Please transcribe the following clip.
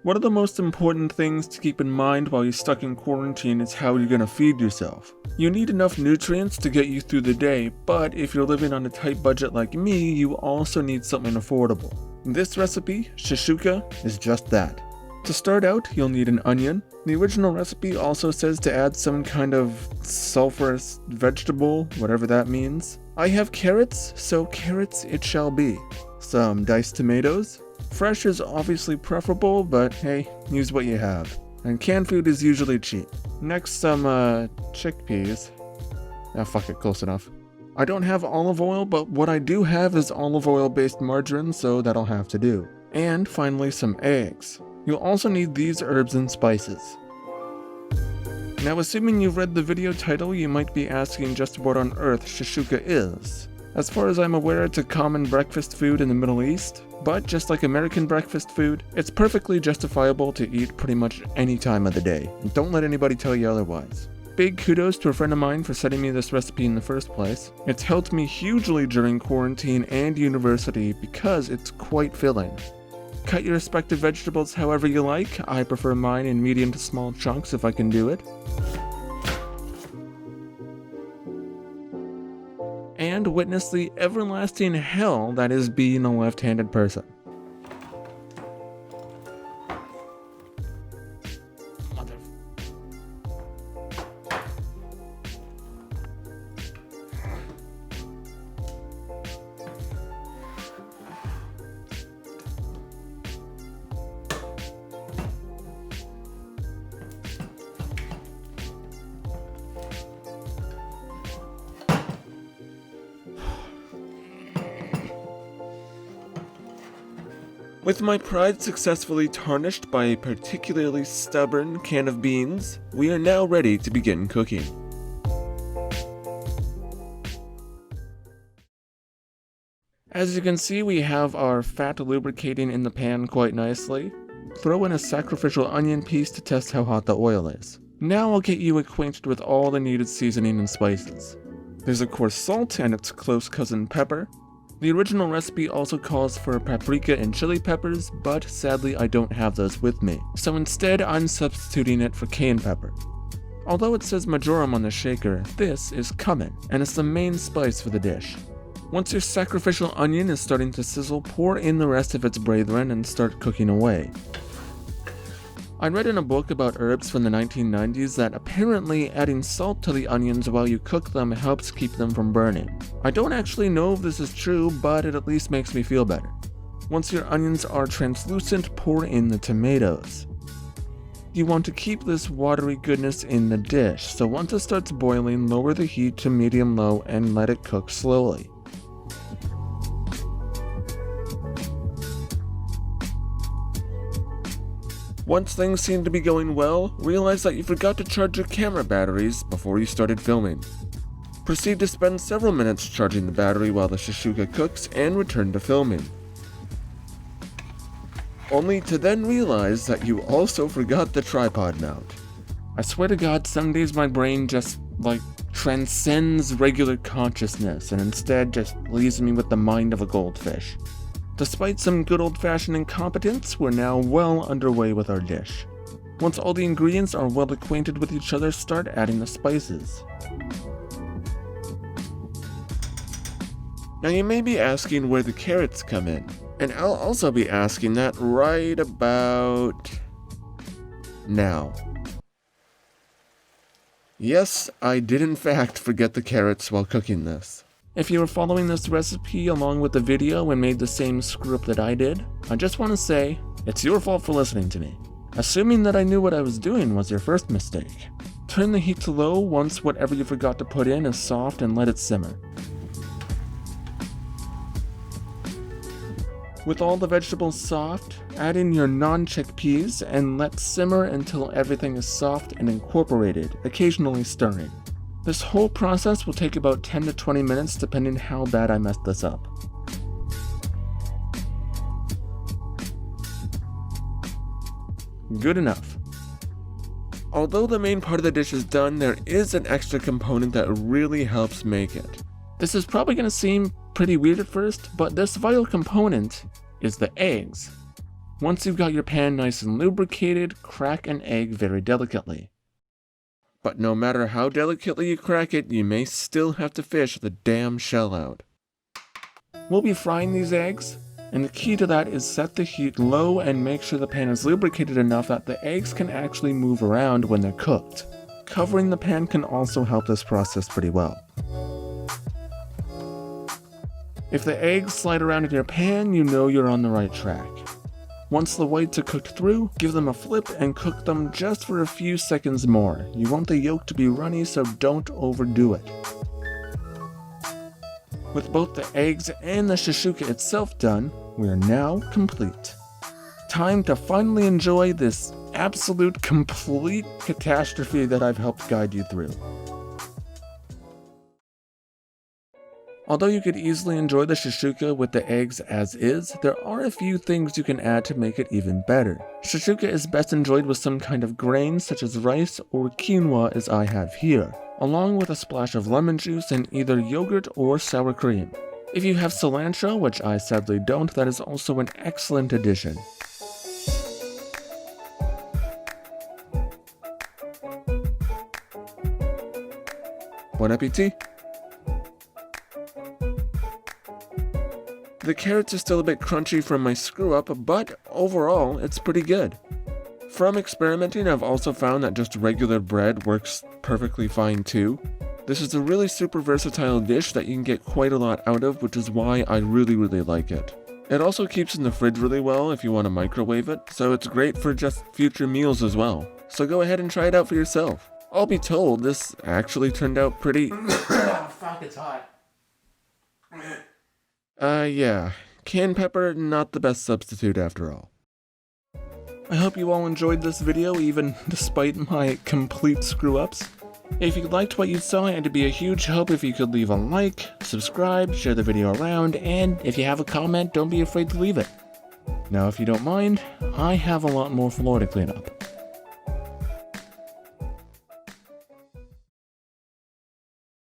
One of the most important things to keep in mind while you're stuck in quarantine is how you're gonna feed yourself. You need enough nutrients to get you through the day, but if you're living on a tight budget like me, you also need something affordable. This recipe, Shashuka, is just that. To start out, you'll need an onion. The original recipe also says to add some kind of sulfurous vegetable, whatever that means. I have carrots, so carrots it shall be. Some diced tomatoes. Fresh is obviously preferable, but hey, use what you have. And canned food is usually cheap. Next, some chickpeas. Ah, fuck it, close enough. I don't have olive oil, but what I do have is olive oil based margarine, so that'll have to do. And finally, some eggs. You'll also need these herbs and spices. Now, assuming you've read the video title, you might be asking just what on earth Shashuka is. As far as I'm aware, it's a common breakfast food in the Middle East, but just like American breakfast food, it's perfectly justifiable to eat pretty much any time of the day, and don't let anybody tell you otherwise. Big kudos to a friend of mine for sending me this recipe in the first place. It's helped me hugely during quarantine and university because it's quite filling. Cut your respective vegetables however you like. I prefer mine in medium to small chunks if I can do it. And witness the everlasting hell that is being a left-handed person. Mother... With my pride successfully tarnished by a particularly stubborn can of beans, we are now ready to begin cooking. As you can see, we have our fat lubricating in the pan quite nicely. Throw in a sacrificial onion piece to test how hot the oil is. Now I'll get you acquainted with all the needed seasoning and spices. There's of course salt and its close cousin pepper. The original recipe also calls for paprika and chili peppers, but sadly I don't have those with me, so instead I'm substituting it for cayenne pepper. Although it says majoram on the shaker, this is cumin, and it's the main spice for the dish. Once your sacrificial onion is starting to sizzle, pour in the rest of its brethren and start cooking away. I read in a book about herbs from the 1990s that apparently adding salt to the onions while you cook them helps keep them from burning. I don't actually know if this is true, but it at least makes me feel better. Once your onions are translucent, pour in the tomatoes. You want to keep this watery goodness in the dish, so once it starts boiling, lower the heat to medium-low and let it cook slowly. Once things seem to be going well, realize that you forgot to charge your camera batteries before you started filming. Proceed to spend several minutes charging the battery while the shashuka cooks and return to filming. Only to then realize that you also forgot the tripod mount. I swear to God, some days my brain just, transcends regular consciousness and instead just leaves me with the mind of a goldfish. Despite some good old-fashioned incompetence, we're now well underway with our dish. Once all the ingredients are well acquainted with each other, start adding the spices. Now you may be asking where the carrots come in, and I'll also be asking that right about now. Yes, I did in fact forget the carrots while cooking this. If you were following this recipe along with the video and made the same screw up that I did, I just want to say, it's your fault for listening to me. Assuming that I knew what I was doing was your first mistake. Turn the heat to low once whatever you forgot to put in is soft and let it simmer. With all the vegetables soft, add in your non-chickpeas and let simmer until everything is soft and incorporated, occasionally stirring. This whole process will take about 10 to 20 minutes depending how bad I messed this up. Good enough. Although the main part of the dish is done, there is an extra component that really helps make it. This is probably going to seem pretty weird at first, but this vital component is the eggs. Once you've got your pan nice and lubricated, crack an egg very delicately. But no matter how delicately you crack it, you may still have to fish the damn shell out. We'll be frying these eggs, and the key to that is set the heat low and make sure the pan is lubricated enough that the eggs can actually move around when they're cooked. Covering the pan can also help this process pretty well. If the eggs slide around in your pan, you know you're on the right track. Once the whites are cooked through, give them a flip and cook them just for a few seconds more. You want the yolk to be runny, so don't overdo it. With both the eggs and the shashuka itself done, we are now complete. Time to finally enjoy this absolute complete catastrophe that I've helped guide you through. Although you could easily enjoy the shashuka with the eggs as is, there are a few things you can add to make it even better. Shashuka is best enjoyed with some kind of grain such as rice or quinoa as I have here, along with a splash of lemon juice and either yogurt or sour cream. If you have cilantro, which I sadly don't, that is also an excellent addition. Bon appetit! The carrots are still a bit crunchy from my screw up, but overall, it's pretty good. From experimenting, I've also found that just regular bread works perfectly fine too. This is a really super versatile dish that you can get quite a lot out of, which is why I really like it. It also keeps in the fridge really well if you want to microwave it, so it's great for just future meals as well. So go ahead and try it out for yourself. I'll be told, this actually turned out pretty... Oh, fuck, it's hot. Yeah. Canned pepper, not the best substitute after all. I hope you all enjoyed this video, even despite my complete screw-ups. If you liked what you saw, it'd be a huge help if you could leave a like, subscribe, share the video around, and if you have a comment, don't be afraid to leave it. Now, if you don't mind, I have a lot more floor to clean up.